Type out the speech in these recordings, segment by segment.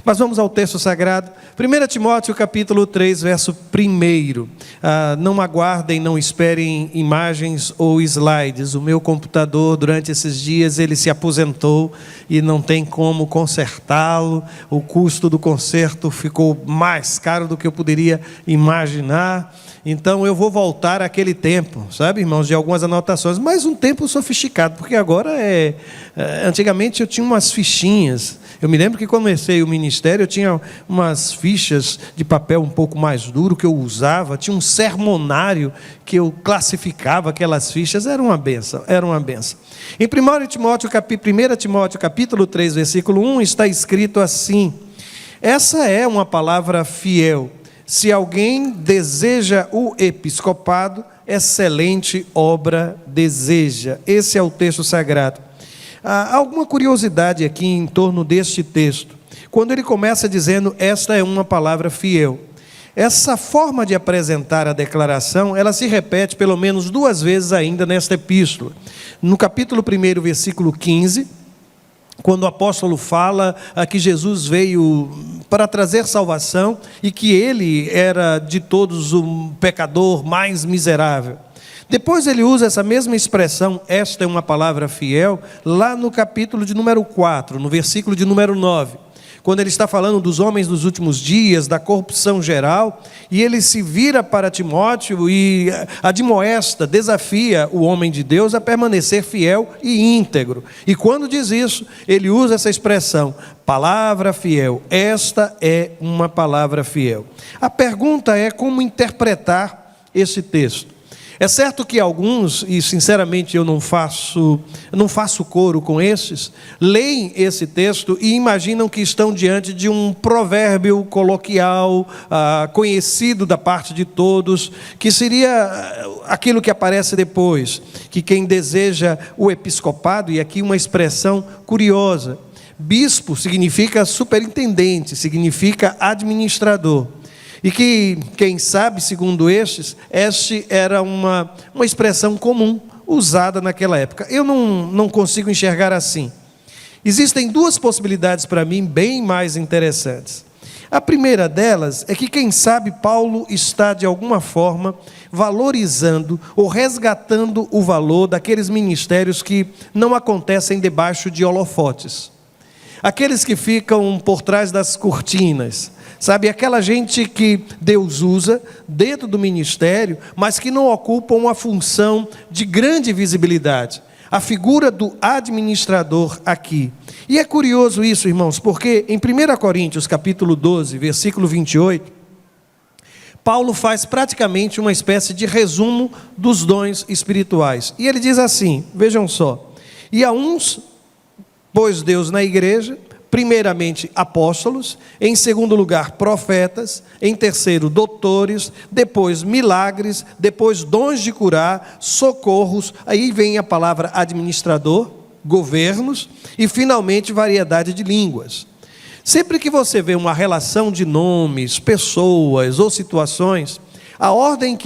Mas vamos ao texto sagrado. 1 Timóteo capítulo 3, verso 1. Não aguardem, não esperem imagens ou slides. O meu computador, durante esses dias, ele se aposentou e não tem como consertá-lo. O custo do conserto ficou mais caro do que eu poderia imaginar. Então eu vou voltar àquele tempo, sabe, irmãos, de algumas anotações, mas um tempo sofisticado, porque agora antigamente eu tinha umas fichinhas. Eu me lembro que comecei o ministério, eu tinha umas fichas de papel um pouco mais duro que eu usava, tinha um sermonário que eu classificava aquelas fichas, era uma benção, era uma benção. Em 1 Timóteo capítulo 3, versículo 1, está escrito assim: essa é uma palavra fiel. Se alguém deseja o episcopado, excelente obra deseja. Esse é o texto sagrado. Há alguma curiosidade aqui em torno deste texto. Quando ele começa dizendo, esta é uma palavra fiel. Essa forma de apresentar a declaração, ela se repete pelo menos 2 vezes ainda nesta epístola. No capítulo 1, versículo 15, quando o apóstolo fala que Jesus veio para trazer salvação e que ele era de todos o pecador mais miserável. Depois ele usa essa mesma expressão, esta é uma palavra fiel, lá no capítulo de número 4, no versículo de número 9. Quando ele está falando dos homens dos últimos dias, da corrupção geral, e ele se vira para Timóteo e admoesta, desafia o homem de Deus a permanecer fiel e íntegro. E quando diz isso, ele usa essa expressão, palavra fiel, esta é uma palavra fiel. A pergunta é como interpretar esse texto. É certo que alguns, e sinceramente eu não faço coro com esses, leem esse texto e imaginam que estão diante de um provérbio coloquial, conhecido da parte de todos, que seria aquilo que aparece depois, que quem deseja o episcopado, e aqui uma expressão curiosa, bispo significa superintendente, significa administrador. E que, quem sabe, segundo este era uma expressão comum, usada naquela época. Eu não consigo enxergar assim. Existem 2 possibilidades para mim, bem mais interessantes. A primeira delas é que, quem sabe, Paulo está, de alguma forma, valorizando ou resgatando o valor daqueles ministérios que não acontecem debaixo de holofotes. Aqueles que ficam por trás das cortinas, sabe, aquela gente que Deus usa dentro do ministério, mas que não ocupam uma função de grande visibilidade. A figura do administrador aqui. E é curioso isso, irmãos, porque em 1 Coríntios capítulo 12, versículo 28, Paulo faz praticamente uma espécie de resumo dos dons espirituais. E ele diz assim, vejam só, e a uns pôs Deus na igreja, primeiramente apóstolos, em segundo lugar profetas, em terceiro doutores, depois milagres, depois dons de curar, socorros, aí vem a palavra administrador, governos e finalmente variedade de línguas. Sempre que você vê uma relação de nomes, pessoas ou situações, a ordem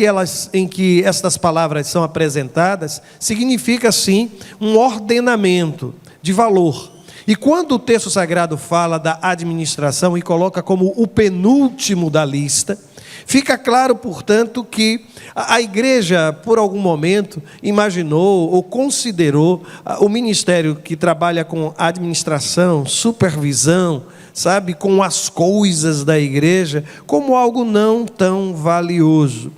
em que estas palavras são apresentadas significa sim um ordenamento de valor. E quando o texto sagrado fala da administração e coloca como o penúltimo da lista, fica claro, portanto, que a igreja, por algum momento, imaginou ou considerou o ministério que trabalha com administração, supervisão, sabe, com as coisas da igreja, como algo não tão valioso.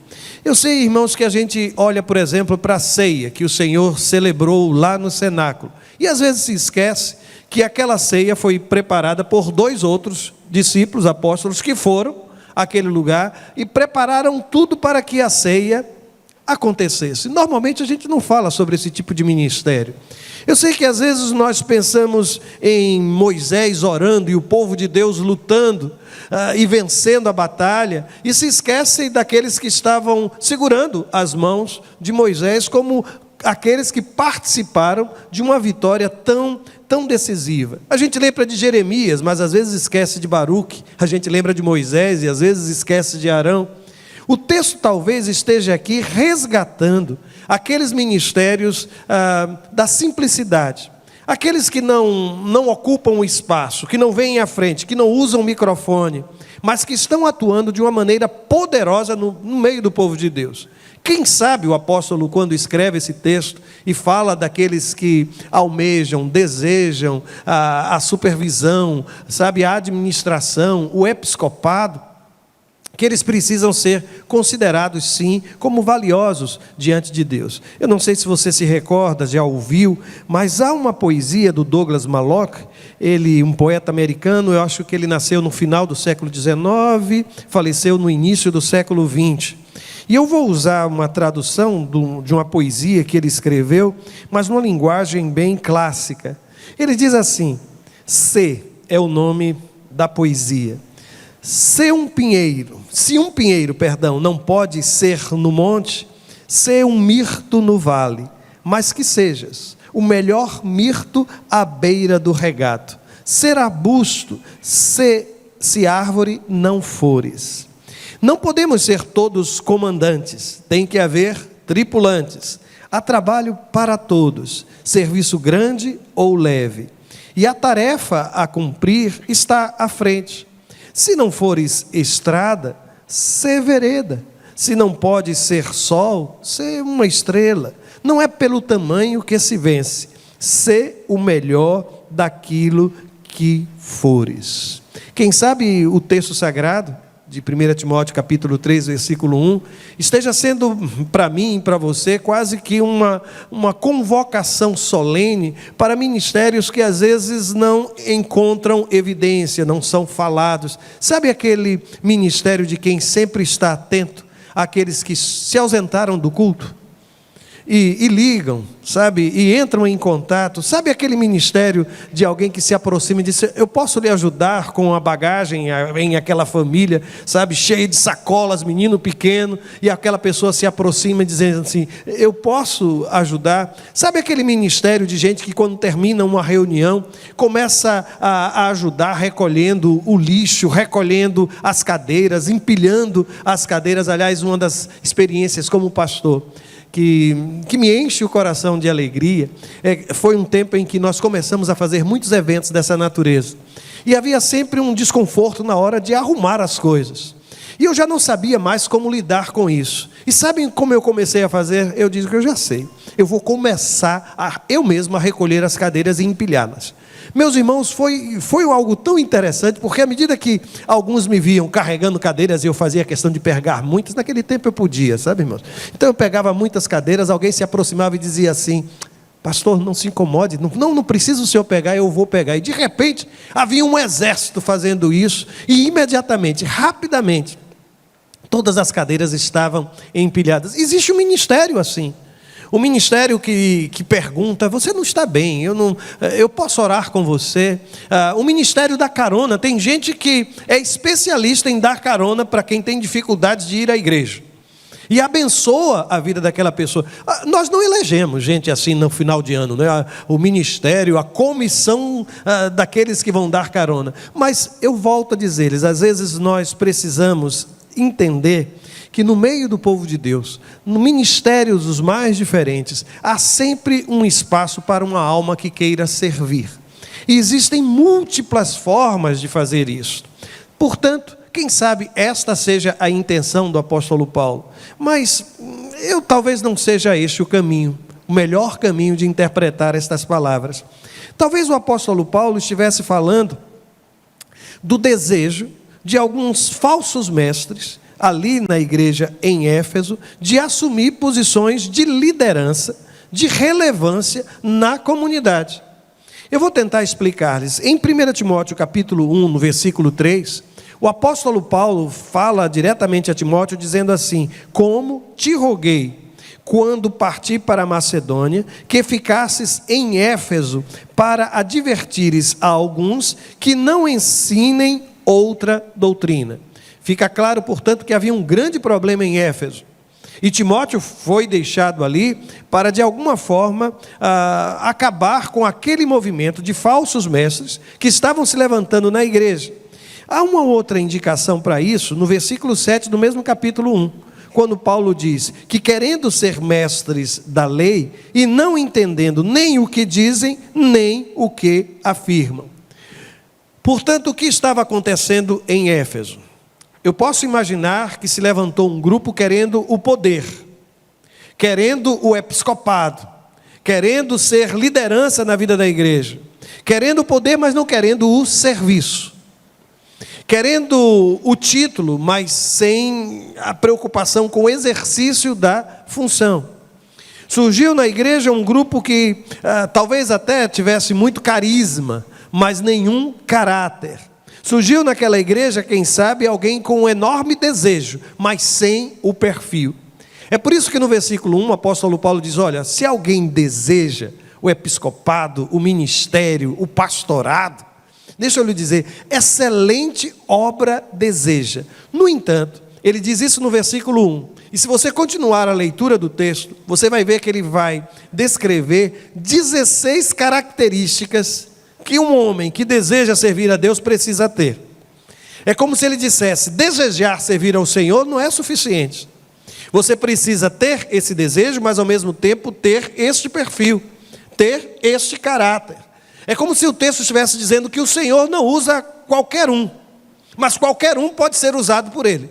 Eu sei, irmãos, que a gente olha, por exemplo, para a ceia que o Senhor celebrou lá no cenáculo, e às vezes se esquece que aquela ceia foi preparada por 2 outros discípulos, apóstolos, que foram àquele lugar e prepararam tudo para que a ceia acontecesse. Normalmente a gente não fala sobre esse tipo de ministério. Eu sei que às vezes nós pensamos em Moisés orando e o povo de Deus lutando e vencendo a batalha, e se esquecem daqueles que estavam segurando as mãos de Moisés como aqueles que participaram de uma vitória tão decisiva. A gente lembra de Jeremias, mas às vezes esquece de Baruque. A gente lembra de Moisés e às vezes esquece de Arão. O texto talvez esteja aqui resgatando aqueles ministérios da simplicidade, Aqueles que não ocupam o espaço, que não vêm à frente, que não usam o microfone, mas que estão atuando de uma maneira poderosa no meio do povo de Deus. Quem sabe o apóstolo, quando escreve esse texto e fala daqueles que almejam, desejam a supervisão, sabe, a administração, o episcopado, que eles precisam ser considerados, sim, como valiosos diante de Deus. Eu não sei se você se recorda, já ouviu, mas há uma poesia do Douglas Malloch, ele, um poeta americano, eu acho que ele nasceu no final do século XIX, faleceu no início do século XX. E eu vou usar uma tradução de uma poesia que ele escreveu, mas numa linguagem bem clássica. Ele diz assim: Se é o nome da poesia. Se um pinheiro, não pode ser no monte, se um mirto no vale, mas que sejas o melhor mirto à beira do regato. Ser arbusto, se árvore não fores. Não podemos ser todos comandantes, tem que haver tripulantes. Há trabalho para todos, serviço grande ou leve. E a tarefa a cumprir está à frente. Se não fores estrada, sê vereda. Se não pode ser sol, sê uma estrela. Não é pelo tamanho que se vence. Sê o melhor daquilo que fores. Quem sabe o texto sagrado de 1 Timóteo capítulo 3, versículo 1, esteja sendo para mim e para você quase que uma convocação solene para ministérios que às vezes não encontram evidência, não são falados. Sabe aquele ministério de quem sempre está atento àqueles que se ausentaram do culto? E ligam, sabe, e entram em contato. Sabe aquele ministério de alguém que se aproxima e diz: eu posso lhe ajudar com a bagagem em aquela família, sabe, cheia de sacolas, menino pequeno, e aquela pessoa se aproxima dizendo assim: eu posso ajudar. Sabe aquele ministério de gente que quando termina uma reunião, começa a ajudar recolhendo o lixo, recolhendo as cadeiras, empilhando as cadeiras. Aliás, uma das experiências como pastor que me enche o coração de alegria, foi um tempo em que nós começamos a fazer muitos eventos dessa natureza, e havia sempre um desconforto na hora de arrumar as coisas, e eu já não sabia mais como lidar com isso. E sabem como eu comecei a fazer? Eu disse que eu já sei, eu vou começar eu mesmo a recolher as cadeiras e empilhá-las. Meus irmãos, foi algo tão interessante, porque à medida que alguns me viam carregando cadeiras e eu fazia questão de pegar muitas, naquele tempo eu podia, sabe, irmãos? Então eu pegava muitas cadeiras, alguém se aproximava e dizia assim: pastor, não se incomode, não precisa o senhor pegar, eu vou pegar. E de repente havia um exército fazendo isso, e imediatamente, rapidamente, todas as cadeiras estavam empilhadas. Existe um ministério assim. O ministério que pergunta: você não está bem, eu posso orar com você? O ministério da carona. Tem gente que é especialista em dar carona para quem tem dificuldades de ir à igreja, e abençoa a vida daquela pessoa. Nós não elegemos gente assim no final de ano, né? O ministério, a comissão daqueles que vão dar carona. Mas eu volto a dizer-lhes, às vezes nós precisamos entender que no meio do povo de Deus, no ministério dos mais diferentes, há sempre um espaço para uma alma que queira servir. E existem múltiplas formas de fazer isso. Portanto, quem sabe esta seja a intenção do apóstolo Paulo. Mas talvez não seja este o caminho, o melhor caminho de interpretar estas palavras. Talvez o apóstolo Paulo estivesse falando do desejo de alguns falsos mestres ali na igreja em Éfeso, de assumir posições de liderança, de relevância na comunidade. Eu vou tentar explicar-lhes. Em 1 Timóteo capítulo 1, no versículo 3, o apóstolo Paulo fala diretamente a Timóteo dizendo assim: como te roguei, quando parti para a Macedônia, que ficasses em Éfeso, para advertires a alguns que não ensinem outra doutrina. Fica claro, portanto, que havia um grande problema em Éfeso. E Timóteo foi deixado ali para, de alguma forma, acabar com aquele movimento de falsos mestres que estavam se levantando na igreja. Há uma outra indicação para isso no versículo 7 do mesmo capítulo 1, quando Paulo diz que querendo ser mestres da lei e não entendendo nem o que dizem, nem o que afirmam. Portanto, o que estava acontecendo em Éfeso? Eu posso imaginar que se levantou um grupo querendo o poder, querendo o episcopado, querendo ser liderança na vida da igreja, querendo o poder, mas não querendo o serviço, querendo o título, mas sem a preocupação com o exercício da função. Surgiu na igreja um grupo que talvez até tivesse muito carisma, mas nenhum caráter. Surgiu naquela igreja, quem sabe, alguém com um enorme desejo, mas sem o perfil. É por isso que no versículo 1 o apóstolo Paulo diz, olha, se alguém deseja o episcopado, o ministério, o pastorado, deixa eu lhe dizer, excelente obra deseja. No entanto, ele diz isso no versículo 1. E se você continuar a leitura do texto, você vai ver que ele vai descrever 16 características que um homem que deseja servir a Deus precisa ter. É como se ele dissesse, desejar servir ao Senhor não é suficiente. Você precisa ter esse desejo, mas ao mesmo tempo ter este perfil, ter este caráter. É como se o texto estivesse dizendo que o Senhor não usa qualquer um, mas qualquer um pode ser usado por Ele.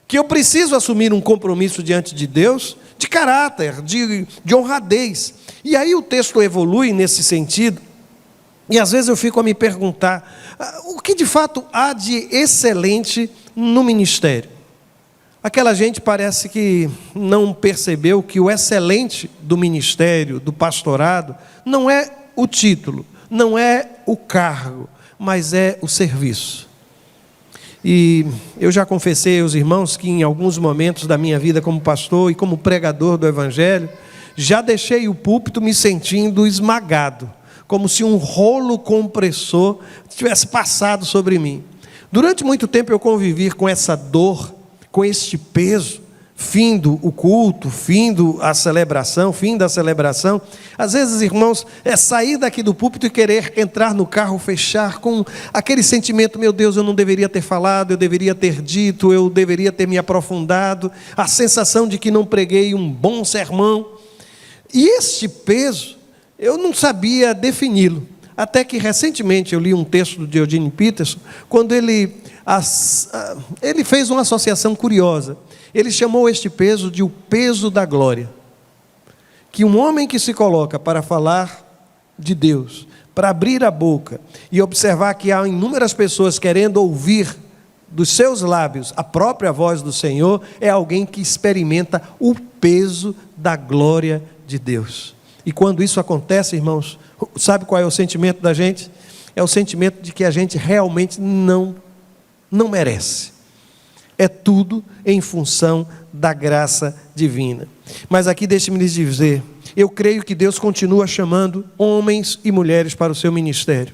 Que eu preciso assumir um compromisso diante de Deus, de caráter, de honradez. E aí o texto evolui nesse sentido, e às vezes eu fico a me perguntar, o que de fato há de excelente no ministério? Aquela gente parece que não percebeu que o excelente do ministério, do pastorado, não é o título, não é o cargo, mas é o serviço. E eu já confessei aos irmãos que em alguns momentos da minha vida como pastor e como pregador do Evangelho, já deixei o púlpito me sentindo esmagado, como se um rolo compressor tivesse passado sobre mim. Durante muito tempo eu convivi com essa dor, com este peso, findo o culto, findo a celebração, fim da celebração. Às vezes, irmãos, é sair daqui do púlpito e querer entrar no carro, fechar com aquele sentimento, meu Deus, eu não deveria ter falado, eu deveria ter dito, eu deveria ter me aprofundado, a sensação de que não preguei um bom sermão. E este peso, eu não sabia defini-lo, até que recentemente eu li um texto do Eugene Peterson, quando ele fez uma associação curiosa. Ele chamou este peso de o peso da glória. Que um homem que se coloca para falar de Deus, para abrir a boca e observar que há inúmeras pessoas querendo ouvir dos seus lábios a própria voz do Senhor, é alguém que experimenta o peso da glória de Deus. E quando isso acontece, irmãos, sabe qual é o sentimento da gente? É o sentimento de que a gente realmente não merece. É tudo em função da graça divina. Mas aqui deixe-me lhes dizer, eu creio que Deus continua chamando homens e mulheres para o seu ministério.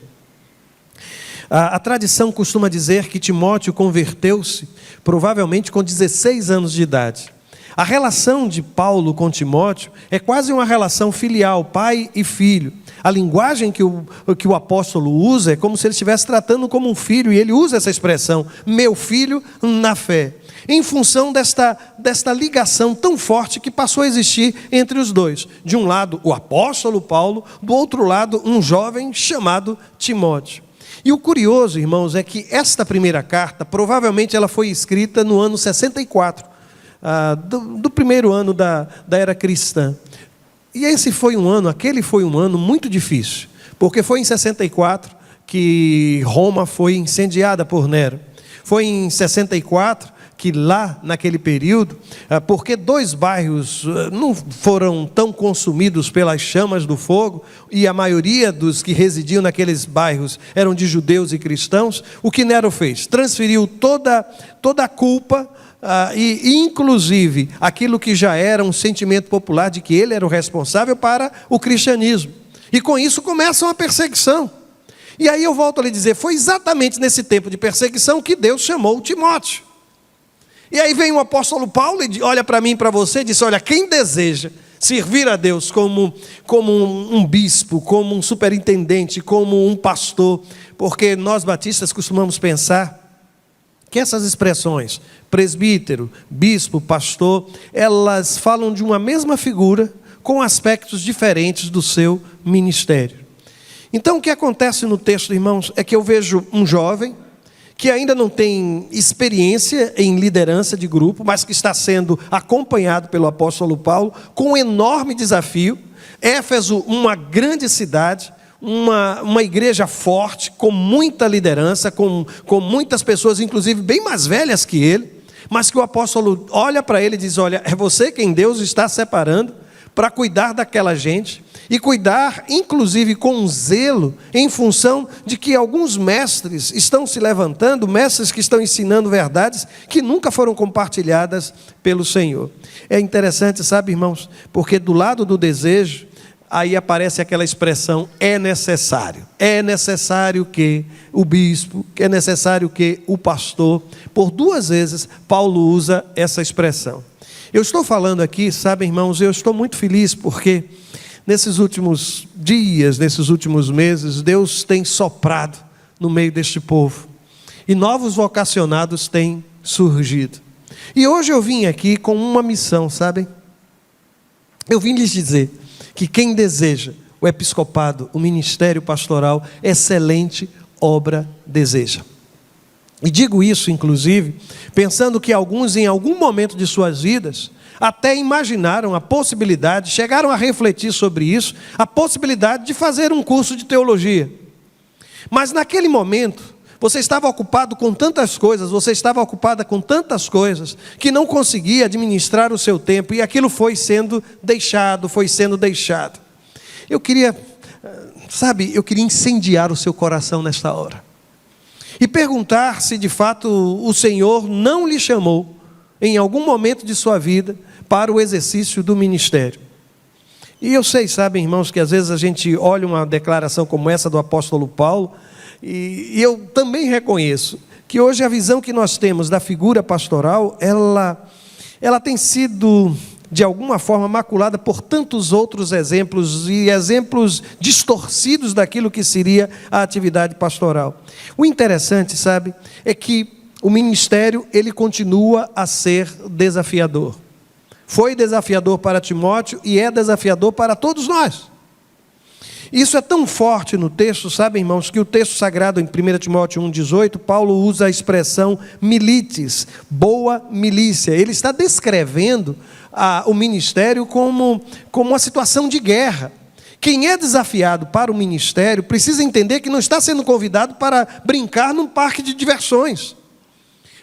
A tradição costuma dizer que Timóteo converteu-se provavelmente com 16 anos de idade. A relação de Paulo com Timóteo é quase uma relação filial, pai e filho. A linguagem que o apóstolo usa é como se ele estivesse tratando como um filho, e ele usa essa expressão, meu filho na fé, em função desta ligação tão forte que passou a existir entre os dois. De um lado, o apóstolo Paulo, do outro lado, um jovem chamado Timóteo. E o curioso, irmãos, é que esta primeira carta, provavelmente ela foi escrita no ano 64, do primeiro ano da era cristã. E aquele foi um ano muito difícil, porque foi em 64 que Roma foi incendiada por Nero. Foi em 64 que lá naquele período, porque 2 bairros não foram tão consumidos pelas chamas do fogo, e a maioria dos que residiam naqueles bairros eram de judeus e cristãos, o que Nero fez? Transferiu toda a culpa, e inclusive aquilo que já era um sentimento popular de que ele era o responsável, para o cristianismo. E com isso começa uma perseguição. E aí eu volto a lhe dizer, foi exatamente nesse tempo de perseguição que Deus chamou Timóteo. E aí vem o apóstolo Paulo e olha para mim e para você e diz, olha, quem deseja servir a Deus como um bispo, como um superintendente, como um pastor, porque nós batistas costumamos pensar que essas expressões, presbítero, bispo, pastor, elas falam de uma mesma figura com aspectos diferentes do seu ministério. Então, o que acontece no texto, irmãos, é que eu vejo um jovem que ainda não tem experiência em liderança de grupo, mas que está sendo acompanhado pelo apóstolo Paulo com um enorme desafio. Éfeso, uma grande cidade, uma igreja forte, com muita liderança, com muitas pessoas, inclusive bem mais velhas que ele, mas que o apóstolo olha para ele e diz: olha, é você quem Deus está separando para cuidar daquela gente, e cuidar inclusive com zelo, em função de que alguns mestres estão se levantando, mestres que estão ensinando verdades que nunca foram compartilhadas pelo Senhor. É interessante, sabe, irmãos, porque do lado do desejo, aí aparece aquela expressão: é necessário que o bispo, é necessário que o pastor. Por 2 vezes Paulo usa essa expressão. Eu estou falando aqui, sabe, irmãos, eu estou muito feliz porque nesses últimos dias, nesses últimos meses, Deus tem soprado no meio deste povo e novos vocacionados têm surgido. E hoje eu vim aqui com uma missão, sabem? Eu vim lhes dizer que quem deseja o episcopado, o ministério pastoral, excelente obra deseja. E digo isso, inclusive, pensando que alguns, em algum momento de suas vidas, até imaginaram a possibilidade, chegaram a refletir sobre isso, a possibilidade de fazer um curso de teologia. Mas naquele momento, você estava ocupado com tantas coisas, você estava ocupada com tantas coisas, que não conseguia administrar o seu tempo, e aquilo foi sendo deixado. Eu queria incendiar o seu coração nesta hora. E perguntar se de fato o Senhor não lhe chamou, em algum momento de sua vida, para o exercício do ministério. E eu sei, sabem, irmãos, que às vezes a gente olha uma declaração como essa do apóstolo Paulo, e eu também reconheço que hoje a visão que nós temos da figura pastoral, ela tem sido, de alguma forma, maculada por tantos outros exemplos, e exemplos distorcidos daquilo que seria a atividade pastoral. O interessante, sabe, é que o ministério, ele continua a ser desafiador. Foi desafiador para Timóteo e é desafiador para todos nós. Isso é tão forte no texto, sabe, irmãos, que o texto sagrado em 1 Timóteo 1,18, Paulo usa a expressão milites, boa milícia. Ele está descrevendo o ministério como uma situação de guerra. Quem é desafiado para o ministério precisa entender que não está sendo convidado para brincar num parque de diversões,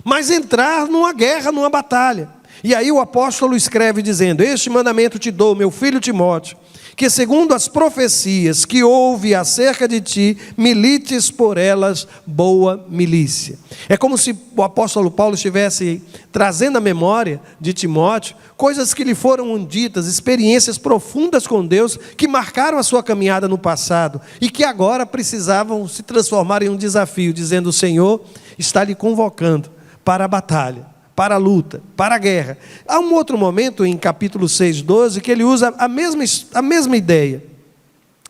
mas entrar numa guerra, numa batalha. E aí o apóstolo escreve dizendo: este mandamento te dou, meu filho Timóteo, que segundo as profecias que houve acerca de ti, milites por elas boa milícia. É como se o apóstolo Paulo estivesse trazendo à memória de Timóteo coisas que lhe foram ditas, experiências profundas com Deus que marcaram a sua caminhada no passado e que agora precisavam se transformar em um desafio, dizendo: o Senhor está lhe convocando para a batalha, para a luta, para a guerra. Há um outro momento em capítulo 6:12 que ele usa a mesma ideia.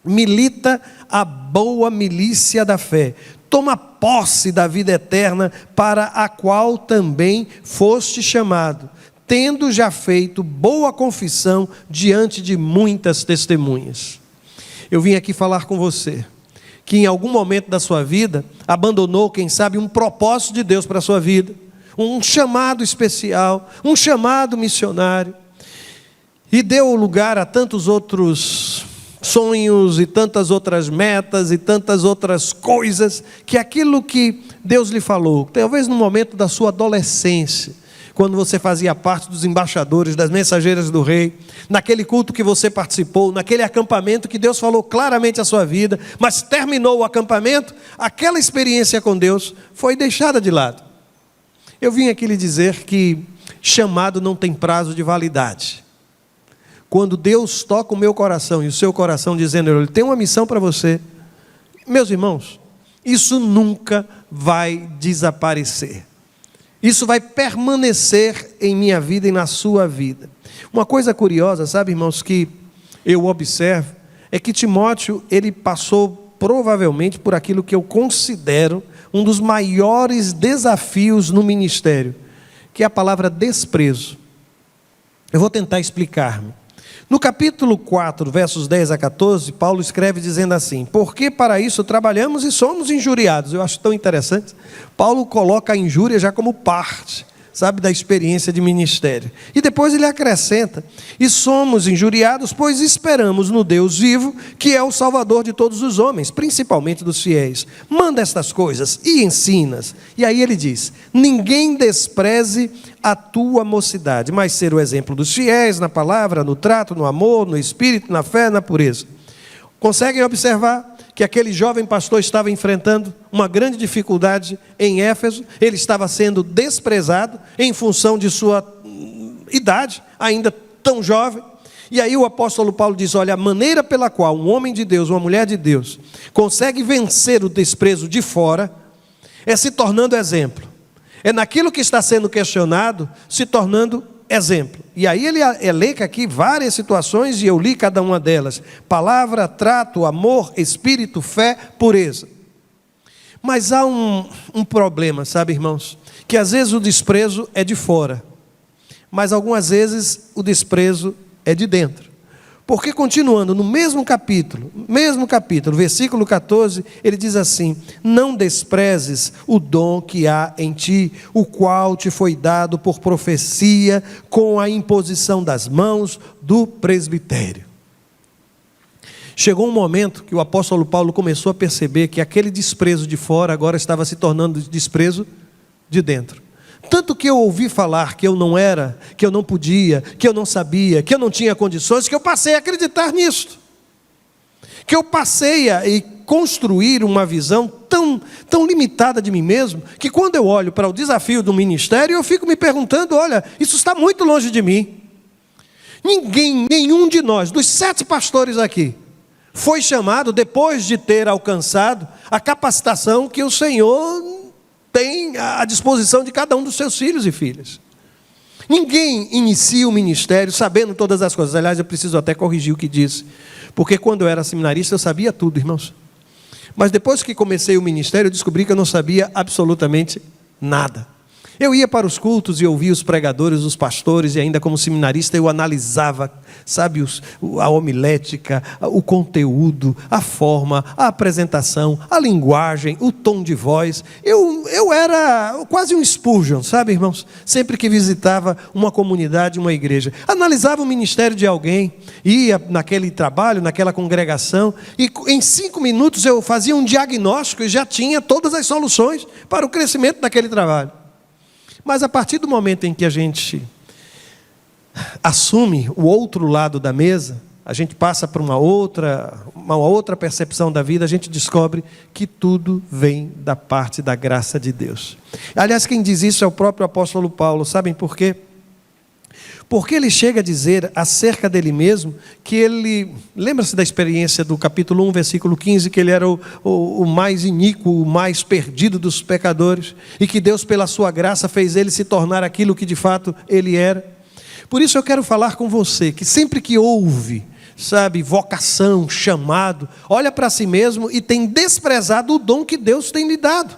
Milita a boa milícia da fé. Toma posse da vida eterna, para a qual também foste chamado, tendo já feito boa confissão diante de muitas testemunhas. Eu vim aqui falar com você que em algum momento da sua vida abandonou, quem sabe, um propósito de Deus para a sua vida, um chamado especial, um chamado missionário, e deu lugar a tantos outros sonhos e tantas outras metas e tantas outras coisas, que aquilo que Deus lhe falou, talvez no momento da sua adolescência, quando você fazia parte dos embaixadores, das mensageiras do rei, naquele culto que você participou, naquele acampamento que Deus falou claramente à sua vida, mas terminou o acampamento, aquela experiência com Deus foi deixada de lado. Eu vim aqui lhe dizer que chamado não tem prazo de validade. Quando Deus toca o meu coração e o seu coração dizendo: ele tem uma missão para você, meus irmãos, isso nunca vai desaparecer. Isso vai permanecer em minha vida e na sua vida. Uma coisa curiosa, sabe, irmãos, que eu observo, é que Timóteo, ele passou provavelmente por aquilo que eu considero um dos maiores desafios no ministério, que é a palavra desprezo. Eu vou tentar explicar-me. No capítulo 4, versos 10 a 14, Paulo escreve dizendo assim: porque para isso trabalhamos e somos injuriados. Eu acho tão interessante. Paulo coloca a injúria já como parte, sabe, da experiência de ministério. E depois ele acrescenta: e somos injuriados, pois esperamos no Deus vivo, que é o Salvador de todos os homens, principalmente dos fiéis. Manda estas coisas e ensina-as. E aí ele diz: ninguém despreze a tua mocidade, mas ser o exemplo dos fiéis na palavra, no trato, no amor, no espírito, na fé, na pureza. Conseguem observar que aquele jovem pastor estava enfrentando uma grande dificuldade em Éfeso? Ele estava sendo desprezado em função de sua idade, ainda tão jovem. E aí o apóstolo Paulo diz: olha, a maneira pela qual um homem de Deus, uma mulher de Deus, consegue vencer o desprezo de fora, é se tornando exemplo. É naquilo que está sendo questionado, se tornando exemplo. E aí ele elenca aqui várias situações, e eu li cada uma delas: palavra, trato, amor, espírito, fé, pureza. Mas há um problema, sabe, irmãos? Que às vezes o desprezo é de fora, mas algumas vezes o desprezo é de dentro. Porque continuando no mesmo capítulo, versículo 14, ele diz assim: não desprezes o dom que há em ti, o qual te foi dado por profecia, com a imposição das mãos do presbitério. Chegou um momento que o apóstolo Paulo começou a perceber que aquele desprezo de fora agora estava se tornando desprezo de dentro. Tanto que eu ouvi falar que eu não era, que eu não podia, que eu não sabia, que eu não tinha condições, que eu passei a acreditar nisso. Que eu passei a construir uma visão tão limitada de mim mesmo, que quando eu olho para o desafio do ministério, eu fico me perguntando: olha, isso está muito longe de mim. Nenhum de nós, dos 7 pastores aqui, foi chamado depois de ter alcançado a capacitação que o Senhor tem à disposição de cada um dos seus filhos e filhas. Ninguém inicia o ministério sabendo todas as coisas. Aliás, eu preciso até corrigir o que disse, porque quando eu era seminarista eu sabia tudo, irmãos. Mas depois que comecei o ministério, eu descobri que eu não sabia absolutamente nada. Eu ia para os cultos e ouvia os pregadores, os pastores, e ainda como seminarista eu analisava, sabe, a homilética, o conteúdo, a forma, a apresentação, a linguagem, o tom de voz. Eu era quase um Spurgeon, sabe, irmãos? Sempre que visitava uma comunidade, uma igreja, analisava o ministério de alguém, ia naquele trabalho, naquela congregação, e em 5 minutos eu fazia um diagnóstico e já tinha todas as soluções para o crescimento daquele trabalho. Mas a partir do momento em que a gente assume o outro lado da mesa, a gente passa por uma outra percepção da vida, a gente descobre que tudo vem da parte da graça de Deus. Aliás, quem diz isso é o próprio apóstolo Paulo. Sabem por quê? Porque ele chega a dizer acerca dele mesmo que ele... Lembra-se da experiência do capítulo 1, versículo 15, que ele era o mais iníquo, o mais perdido dos pecadores, e que Deus, pela sua graça, fez ele se tornar aquilo que de fato ele era. Por isso eu quero falar com você, que sempre que ouve, sabe, vocação, chamado, olha para si mesmo e tem desprezado o dom que Deus tem lhe dado.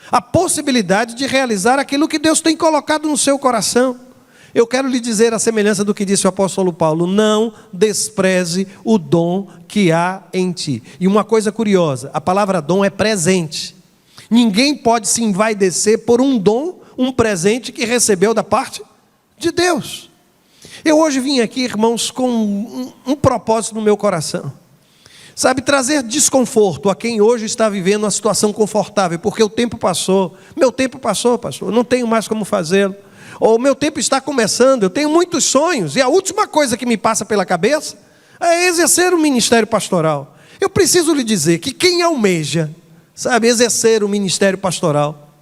A possibilidade de realizar aquilo que Deus tem colocado no seu coração. Eu quero lhe dizer a semelhança do que disse o apóstolo Paulo: não despreze o dom que há em ti. E uma coisa curiosa, a palavra dom é presente. Ninguém pode se envaidecer por um dom, um presente que recebeu da parte de Deus. Eu hoje vim aqui, irmãos, com um propósito no meu coração. Sabe, trazer desconforto a quem hoje está vivendo uma situação confortável, porque o tempo passou. Meu tempo passou, pastor, não tenho mais como fazê-lo. Ou o meu tempo está começando, eu tenho muitos sonhos, e a última coisa que me passa pela cabeça é exercer o ministério pastoral. Eu preciso lhe dizer que quem almeja, sabe, exercer o ministério pastoral,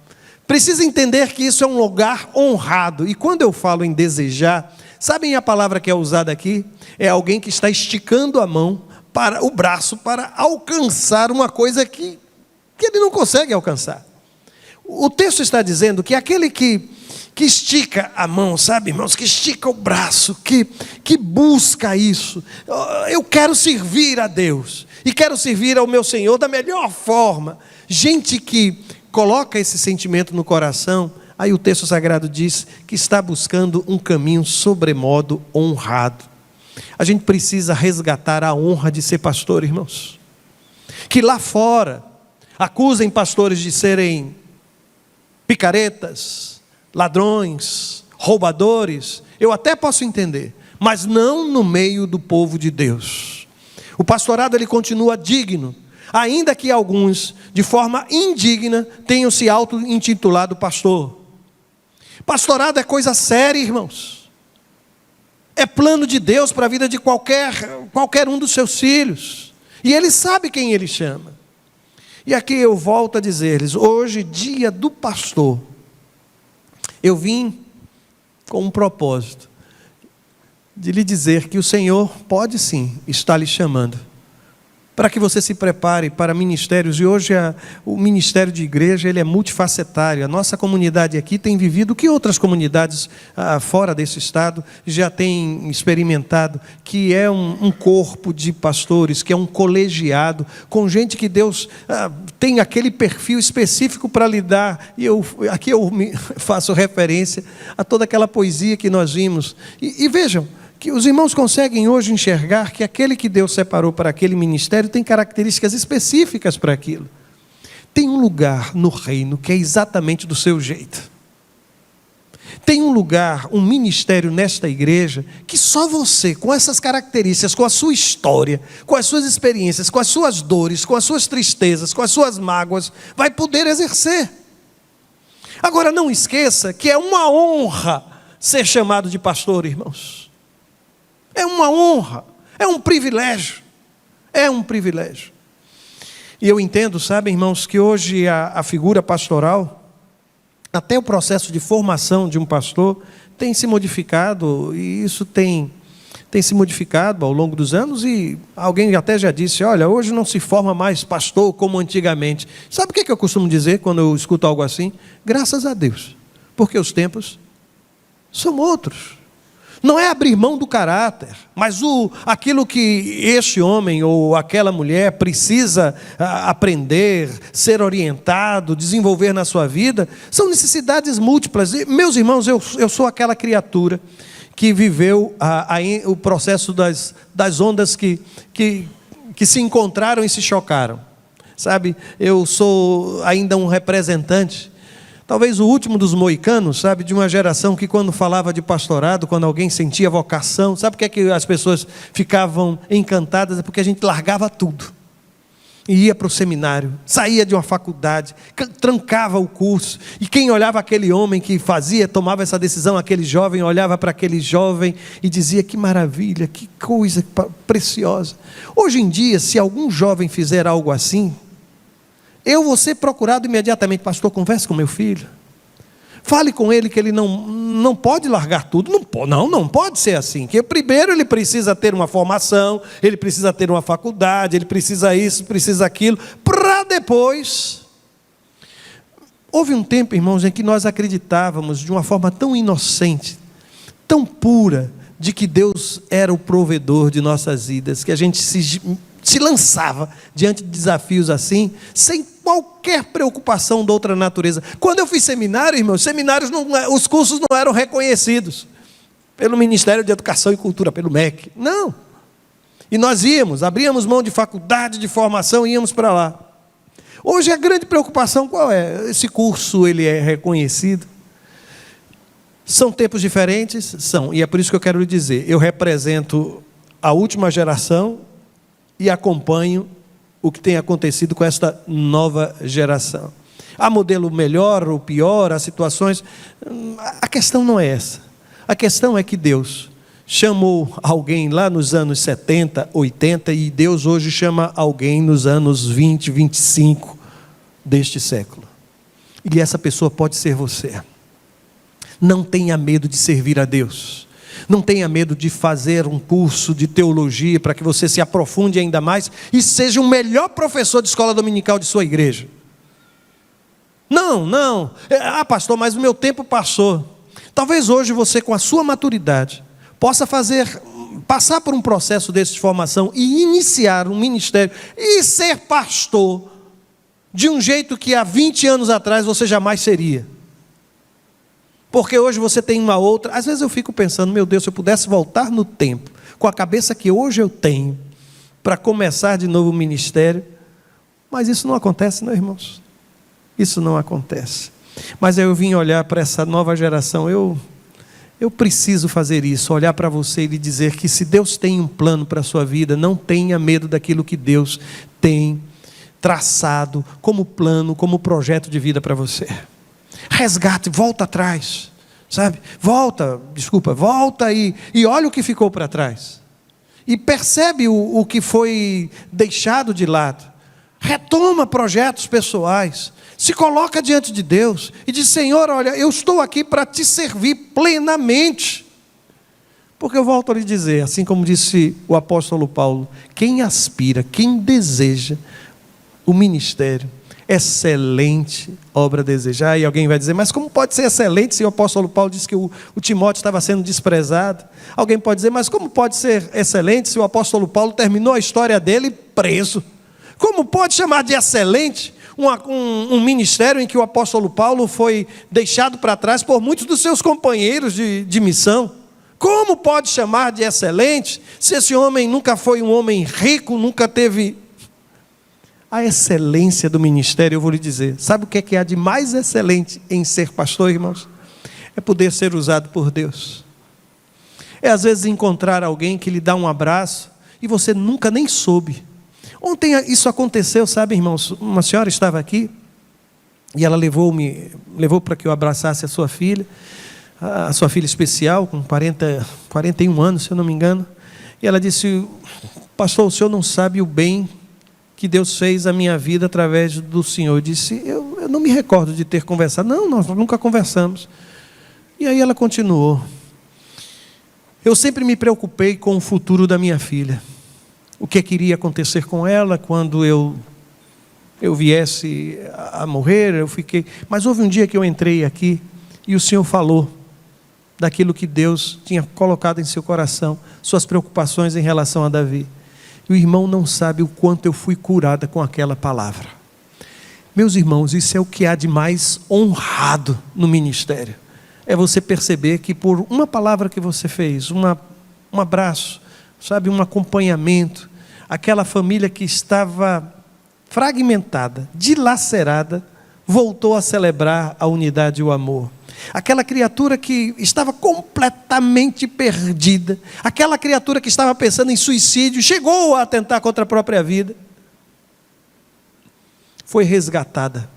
precisa entender que isso é um lugar honrado. E quando eu falo em desejar, sabem a palavra que é usada aqui? É alguém que está esticando a mão, para o braço, para alcançar uma coisa que ele não consegue alcançar. O texto está dizendo que aquele que que estica a mão, sabe, irmãos, que estica o braço, que busca isso. Eu quero servir a Deus e quero servir ao meu Senhor da melhor forma. Gente que coloca esse sentimento no coração, aí o texto sagrado diz que está buscando um caminho sobremodo honrado. A gente precisa resgatar a honra de ser pastor, irmãos. Que lá fora acusem pastores de serem picaretas, ladrões, roubadores, eu até posso entender, mas não no meio do povo de Deus. O pastorado ele continua digno, ainda que alguns, de forma indigna, tenham se auto-intitulado pastor. Pastorado é coisa séria, irmãos. É plano de Deus para a vida de qualquer um dos seus filhos. E Ele sabe quem Ele chama. E aqui eu volto a dizer-lhes, hoje, dia do pastor, eu vim com um propósito de lhe dizer que o Senhor pode sim estar lhe chamando, para que você se prepare para ministérios. E hoje o ministério de igreja ele é multifacetário. A nossa comunidade aqui tem vivido o que outras comunidades fora desse estado já têm experimentado, que é um corpo de pastores, que é um colegiado, com gente que Deus tem aquele perfil específico para lidar. E aqui eu faço referência a toda aquela poesia que nós vimos. E vejam, que os irmãos conseguem hoje enxergar que aquele que Deus separou para aquele ministério tem características específicas para aquilo. Tem um lugar no reino que é exatamente do seu jeito. Tem um lugar, um ministério nesta igreja, que só você, com essas características, com a sua história, com as suas experiências, com as suas dores, com as suas tristezas, com as suas mágoas, vai poder exercer. Agora não esqueça que é uma honra ser chamado de pastor, irmãos. É uma honra, é um privilégio, E eu entendo, sabe, irmãos, que hoje a figura pastoral, até o processo de formação de um pastor, tem se modificado, e isso tem se modificado ao longo dos anos, e alguém até já disse, olha, hoje não se forma mais pastor como antigamente. Sabe o que eu costumo dizer quando eu escuto algo assim? Graças a Deus, porque os tempos são outros. Não é abrir mão do caráter, mas aquilo que este homem ou aquela mulher precisa aprender, ser orientado, desenvolver na sua vida, são necessidades múltiplas. E, meus irmãos, eu sou aquela criatura que viveu o processo das ondas que se encontraram e se chocaram. Sabe, eu sou ainda um representante, talvez o último dos moicanos, sabe, de uma geração que quando falava de pastorado, quando alguém sentia vocação, sabe por que as pessoas ficavam encantadas? É porque a gente largava tudo e ia para o seminário, saía de uma faculdade, trancava o curso, e quem olhava aquele homem que tomava essa decisão, aquele jovem, olhava para aquele jovem e dizia, que maravilha, que coisa preciosa. Hoje em dia, se algum jovem fizer algo assim, eu vou ser procurado imediatamente, pastor, converse com meu filho, fale com ele que ele não pode largar tudo, não pode ser assim, que primeiro ele precisa ter uma formação, ele precisa ter uma faculdade, ele precisa isso, precisa aquilo, para depois. Houve um tempo, irmãos, em que nós acreditávamos de uma forma tão inocente, tão pura, de que Deus era o provedor de nossas vidas, que a gente se lançava diante de desafios assim, sem qualquer preocupação de outra natureza. Quando eu fiz seminário, irmãos, os cursos não eram reconhecidos pelo Ministério de Educação e Cultura, pelo MEC, não. E nós abríamos mão de faculdade, de formação, e íamos para lá. Hoje a grande preocupação qual é? Esse curso, ele é reconhecido? São tempos diferentes? São, e é por isso que eu quero lhe dizer, eu represento a última geração, e acompanho o que tem acontecido com esta nova geração. Há modelo melhor ou pior, há situações. A questão não é essa. A questão é que Deus chamou alguém lá nos anos 70, 80, e Deus hoje chama alguém nos anos 20, 25 deste século. E essa pessoa pode ser você. Não tenha medo de servir a Deus. Não tenha medo de fazer um curso de teologia para que você se aprofunde ainda mais e seja o melhor professor de escola dominical de sua igreja. Não. Pastor, mas o meu tempo passou. Talvez hoje você, com a sua maturidade, possa passar por um processo desse de formação e iniciar um ministério e ser pastor de um jeito que há 20 anos atrás você jamais seria. Porque hoje você tem uma outra. Às vezes eu fico pensando, meu Deus, se eu pudesse voltar no tempo, com a cabeça que hoje eu tenho, para começar de novo o ministério. Mas isso não acontece, não, irmãos? Isso não acontece. Mas aí eu vim olhar para essa nova geração, eu preciso fazer isso, olhar para você e lhe dizer que se Deus tem um plano para a sua vida, não tenha medo daquilo que Deus tem traçado como plano, como projeto de vida para você. Resgate, volta atrás, sabe? Volta e olha o que ficou para trás. E percebe o que foi deixado de lado. Retoma projetos pessoais. Se coloca diante de Deus e diz: Senhor, olha, eu estou aqui para te servir plenamente. Porque eu volto a lhe dizer, assim como disse o apóstolo Paulo, quem aspira, quem deseja o ministério, excelente obra desejar. E alguém vai dizer: mas como pode ser excelente se o apóstolo Paulo disse que o Timóteo estava sendo desprezado? Alguém pode dizer: mas como pode ser excelente se o apóstolo Paulo terminou a história dele preso? Como pode chamar de excelente um ministério em que o apóstolo Paulo foi deixado para trás por muitos dos seus companheiros de missão? Como pode chamar de excelente se esse homem nunca foi um homem rico, nunca teve... A excelência do ministério, eu vou lhe dizer, sabe o que há de mais excelente em ser pastor, irmãos? É poder ser usado por Deus. É às vezes encontrar alguém que lhe dá um abraço e você nunca nem soube. Ontem isso aconteceu, sabe, irmãos? Uma senhora estava aqui e ela levou para que eu abraçasse a sua filha especial, com 41 anos, se eu não me engano. E ela disse: pastor, o senhor não sabe o bem que Deus fez a minha vida através do senhor. Eu disse: eu não me recordo de ter conversado. Não, nós nunca conversamos. E aí ela continuou: eu sempre me preocupei com o futuro da minha filha. O que iria acontecer com ela quando eu viesse a morrer. Mas houve um dia que eu entrei aqui e o Senhor falou daquilo que Deus tinha colocado em seu coração, suas preocupações em relação a Davi. E o irmão não sabe o quanto eu fui curada com aquela palavra. Meus irmãos, isso é o que há de mais honrado no ministério. É você perceber que por uma palavra que você fez, um abraço, sabe, um acompanhamento, aquela família que estava fragmentada, dilacerada, voltou a celebrar a unidade e o amor. Aquela criatura que estava completamente perdida, aquela criatura que estava pensando em suicídio, chegou a atentar contra a própria vida, foi resgatada.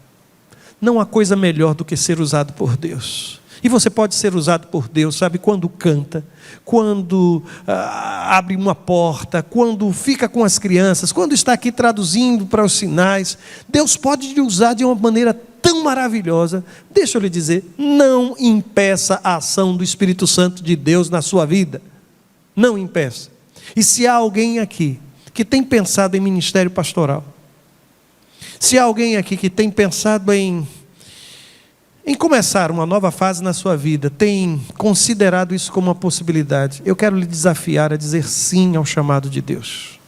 Não há coisa melhor do que ser usado por Deus. E você pode ser usado por Deus, sabe, quando canta, quando abre uma porta, quando fica com as crianças, quando está aqui traduzindo para os sinais. Deus pode lhe usar de uma maneira tão maravilhosa. Deixa eu lhe dizer, não impeça a ação do Espírito Santo de Deus na sua vida. Não impeça. E se há alguém aqui que tem pensado em ministério pastoral, se há alguém aqui que tem pensado em começar uma nova fase na sua vida, tem considerado isso como uma possibilidade, eu quero lhe desafiar a dizer sim ao chamado de Deus.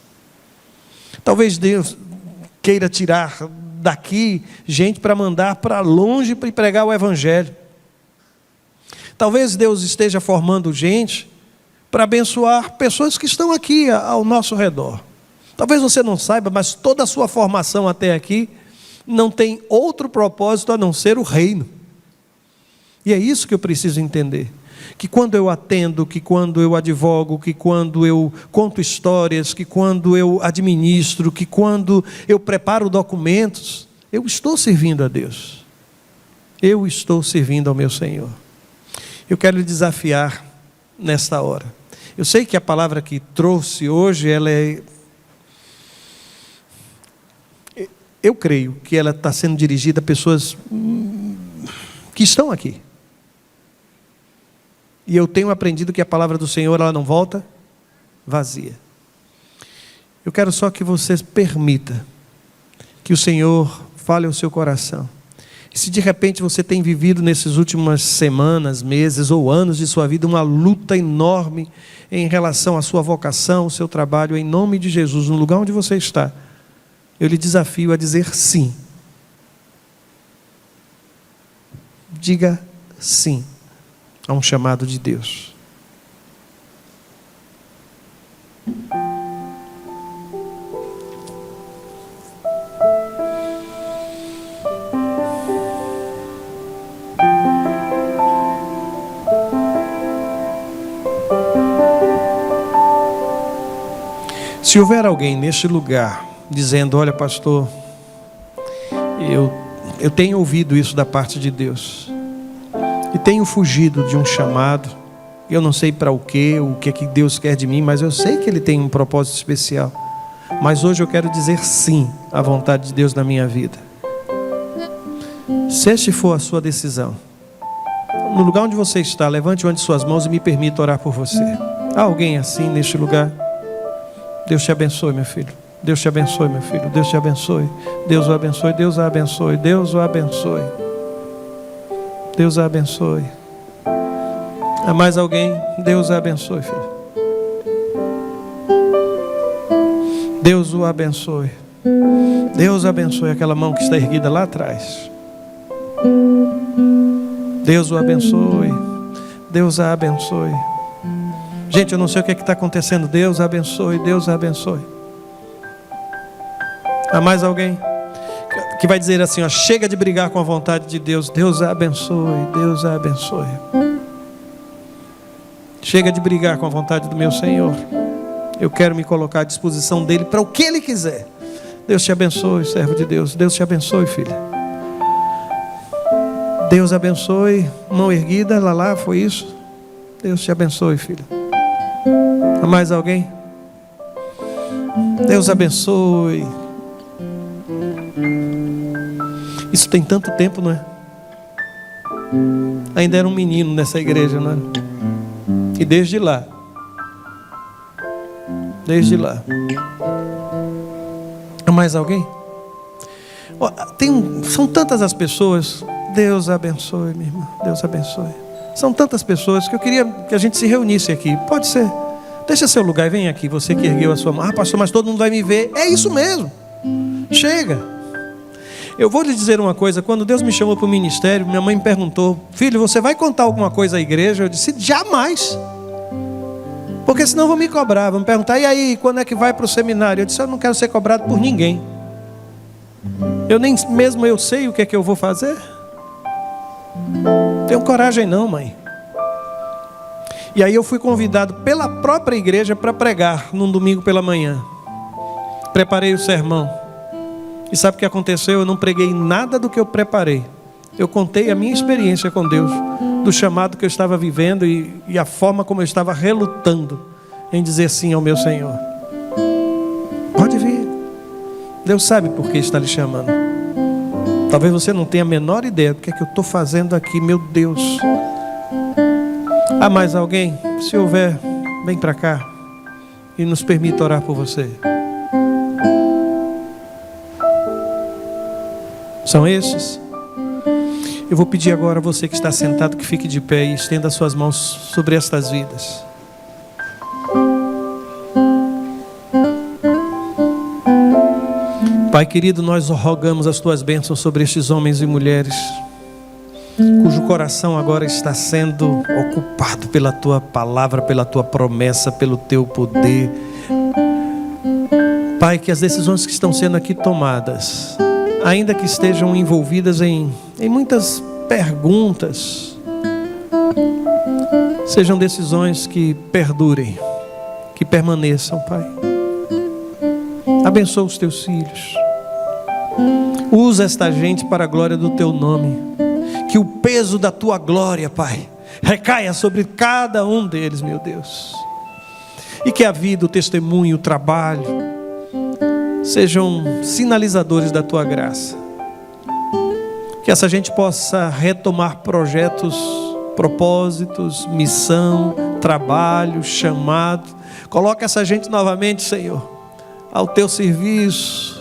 Talvez Deus queira tirar daqui gente para mandar para longe para pregar o Evangelho. Talvez Deus esteja formando gente para abençoar pessoas que estão aqui ao nosso redor. Talvez você não saiba, mas toda a sua formação até aqui não tem outro propósito a não ser o reino. E é isso que eu preciso entender. Que quando eu atendo, que quando eu advogo, que quando eu conto histórias, que quando eu administro, que quando eu preparo documentos, eu estou servindo a Deus. Eu estou servindo ao meu Senhor. Eu quero lhe desafiar nesta hora. Eu sei que a palavra que trouxe hoje, eu creio que ela está sendo dirigida a pessoas que estão aqui. E eu tenho aprendido que a palavra do Senhor, ela não volta vazia. Eu quero só que você permita que o Senhor fale ao seu coração E se de repente você tem vivido nessas últimas semanas, meses ou anos de sua vida uma luta enorme em relação à sua vocação, ao seu trabalho, em nome de Jesus, no lugar onde você está, eu lhe desafio a dizer sim. Diga sim a um chamado de Deus. Se houver alguém neste lugar dizendo: olha, pastor, eu tenho ouvido isso da parte de Deus e tenho fugido de um chamado, eu não sei para o que é que Deus quer de mim, mas eu sei que Ele tem um propósito especial, mas hoje eu quero dizer sim à vontade de Deus na minha vida. Se este for a sua decisão, no lugar onde você está, levante uma de suas mãos e me permita orar por você. Há alguém assim neste lugar? Deus te abençoe, meu filho. Deus te abençoe, meu filho. Deus te abençoe. Deus o abençoe. Deus o abençoe. Deus o abençoe. Deus o abençoe. Há mais alguém? Deus o abençoe, filho. Deus o abençoe. Deus o abençoe. Aquela mão que está erguida lá atrás. Deus o abençoe. Deus a abençoe. Gente, eu não sei o que está acontecendo. Deus abençoe, Deus abençoe. Há mais alguém que vai dizer assim, ó, chega de brigar com a vontade de Deus. Deus abençoe, Deus abençoe. Chega de brigar com a vontade do meu Senhor. Eu quero me colocar à disposição dEle para o que Ele quiser. Deus te abençoe, servo de Deus. Deus te abençoe, filha. Deus abençoe. Mão erguida, lá, foi isso? Deus te abençoe, filha. Há mais alguém? Deus abençoe. Isso tem tanto tempo, não é? Ainda era um menino nessa igreja, não é? E desde lá, há mais alguém? São tantas as pessoas. Deus abençoe, minha irmã. Deus abençoe. São tantas pessoas que eu queria que a gente se reunisse aqui. Pode ser. Deixa seu lugar e vem aqui. Você que ergueu a sua mão. Ah, pastor, mas todo mundo vai me ver. É isso mesmo. Chega. Eu vou lhe dizer uma coisa. Quando Deus me chamou para o ministério, minha mãe me perguntou: filho, você vai contar alguma coisa à igreja? Eu disse: jamais. Porque senão vão me cobrar. Vão me perguntar: e aí, quando é que vai para o seminário? Eu disse: eu não quero ser cobrado por ninguém. Nem mesmo eu sei o que é que eu vou fazer. Tenho coragem não, mãe. E aí eu fui convidado pela própria igreja para pregar num domingo pela manhã. Preparei o sermão. E sabe o que aconteceu? Eu não preguei nada do que eu preparei. Eu contei a minha experiência com Deus, do chamado que eu estava vivendo e a forma como eu estava relutando em dizer sim ao meu Senhor. Pode vir. Deus sabe por que está lhe chamando. Talvez você não tenha a menor ideia do que é que eu estou fazendo aqui, meu Deus. Há mais alguém? Se houver, vem para cá e nos permita orar por você. São estes? Eu vou pedir agora a você que está sentado que fique de pé e estenda suas mãos sobre estas vidas. Pai querido, nós rogamos as tuas bênçãos sobre estes homens e mulheres cujo coração agora está sendo ocupado pela tua palavra, pela tua promessa, pelo teu poder. Pai, que as decisões que estão sendo aqui tomadas, ainda que estejam envolvidas em muitas perguntas, sejam decisões que perdurem, que permaneçam, Pai. Abençoa os teus filhos. Usa esta gente para a glória do teu nome. Que o peso da tua glória, Pai, recaia sobre cada um deles, meu Deus. E que a vida, o testemunho, o trabalho sejam sinalizadores da tua graça. Que essa gente possa retomar projetos, propósitos, missão, trabalho, chamado. Coloca essa gente novamente, Senhor, ao teu serviço.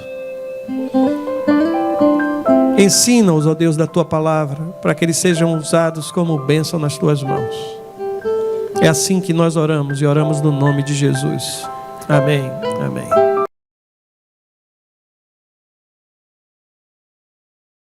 Ensina-os, ó Deus, da tua palavra, para que eles sejam usados como bênção nas tuas mãos. É assim que nós oramos, e oramos no nome de Jesus. Amém. Amém.